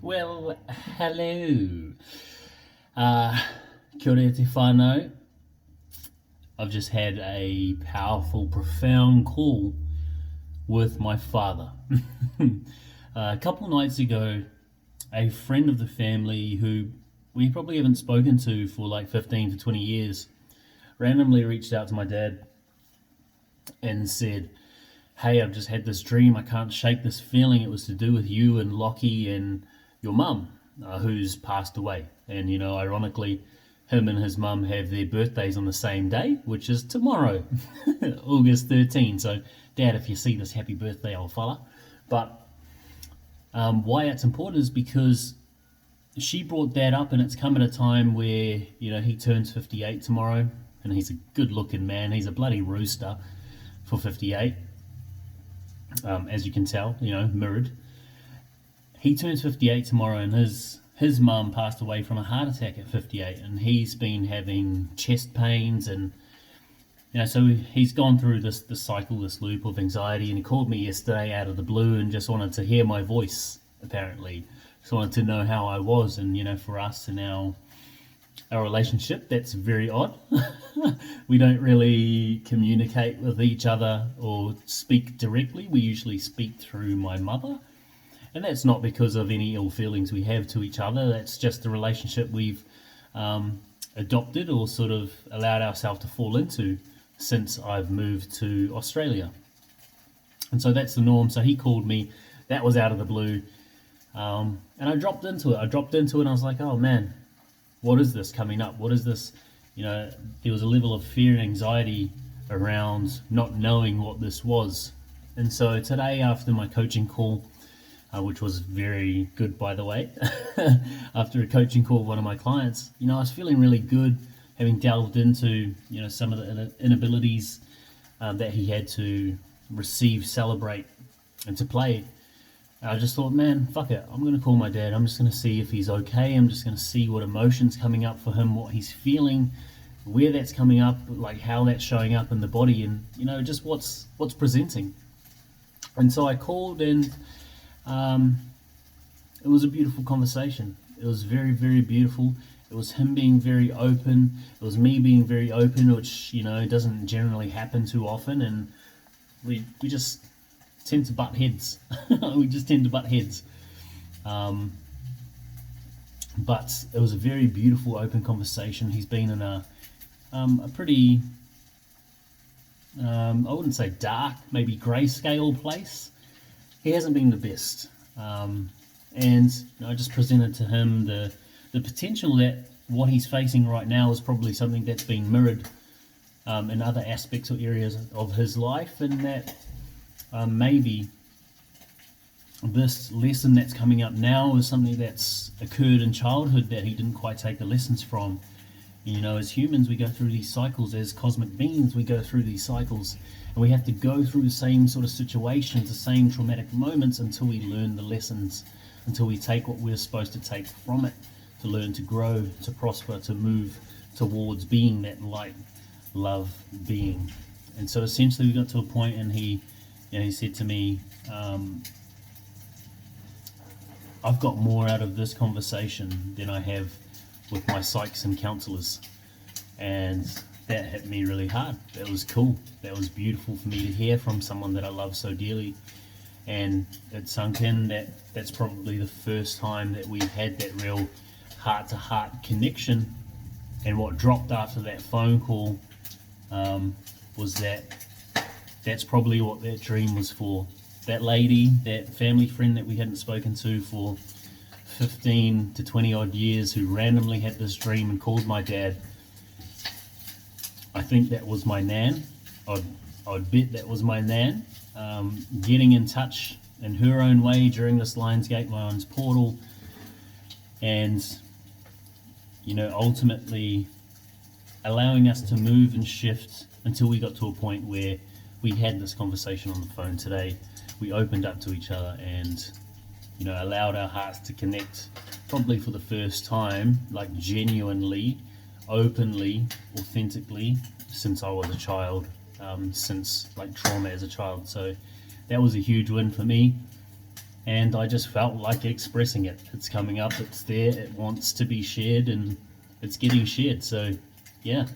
Well, hello. Uh, Kia ora te whānau. I've just had a powerful, profound call with my father. A couple of nights ago, a friend of the family who we probably haven't spoken to for like 15 to 20 years randomly reached out to my dad and said, "Hey, I've just had this dream. I can't shake this feeling. It was to do with you and Lockie and your mum, who's passed away." And, ironically, him and his mum have their birthdays on the same day, which is tomorrow, August 13th. So, Dad, if you see this, happy birthday, old fella. But why it's important is because she brought Dad up, and it's come at a time where, he turns 58 tomorrow, and he's a good looking man. He's a bloody rooster for 58. As you can tell, mirrored. He turns 58 tomorrow, and his mum passed away from a heart attack at 58, and he's been having chest pains, and so he's gone through this cycle, this loop of anxiety. And he called me yesterday out of the blue and just wanted to hear my voice. Apparently, just wanted to know how I was, and for us and our relationship, that's very odd. We don't really communicate with each other or speak directly. We usually speak through my mother, and that's not because of any ill feelings we have to each other. That's just the relationship we've adopted or sort of allowed ourselves to fall into since I've moved to Australia. And so that's the norm. So he called me. That was out of the blue. And I dropped into it. And I was like, oh man, what is this coming up? What is this? There was a level of fear and anxiety around not knowing what this was. And so today, after my coaching call, which was very good, by the way, after a coaching call with one of my clients, I was feeling really good, having delved into, some of the inabilities that he had to receive, celebrate, and to play. I just thought, man, fuck it. I'm going to call my dad. I'm just going to see if he's okay. I'm just going to see what emotion's coming up for him, what he's feeling, where that's coming up, like how that's showing up in the body, and just what's presenting. And so I called, and it was a beautiful conversation. It was very, very beautiful. It was him being very open. It was me being very open, which doesn't generally happen too often, and we just tend to butt heads. We just tend to butt heads. But it was a very beautiful, open conversation. He's been in a pretty, I wouldn't say dark, maybe grayscale place. He hasn't been the best. And I just presented to him the potential that what he's facing right now is probably something that's been mirrored in other aspects or areas of his life, and that maybe this lesson that's coming up now is something that's occurred in childhood that he didn't quite take the lessons from. As humans, we go through these cycles. As cosmic beings, we go through these cycles, and we have to go through the same sort of situations, the same traumatic moments, until we learn the lessons, until we take what we're supposed to take from it, to learn, to grow, to prosper, to move towards being that light, love being. And so essentially we got to a point, and he said to me, I've got more out of this conversation than I have with my psychs and counselors. And that hit me really hard. That was cool. That was beautiful for me to hear from someone that I love so dearly. And it sunk in that that's probably the first time that we've had that real heart-to-heart connection. And what dropped after that phone call was that's probably what that dream was for. That lady, that family friend that we hadn't spoken to for 15 to 20 odd years, who randomly had this dream and called my dad. I think that was my nan. I'd bet that was my nan, getting in touch in her own way during this Lionsgate Lions portal, and ultimately allowing us to move and shift until we got to a point where we had this conversation on the phone today. We opened up to each other and allowed our hearts to connect, probably for the first time, like genuinely, openly, authentically, since I was a child, since like trauma as a child. So that was a huge win for me. and I just felt like expressing it. It's coming up, it's there, it wants to be shared, and it's getting shared. So yeah,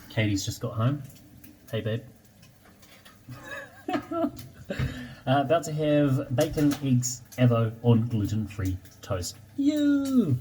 Katie's just got home. Hey babe. About to have bacon, eggs, avo on gluten-free toast. You.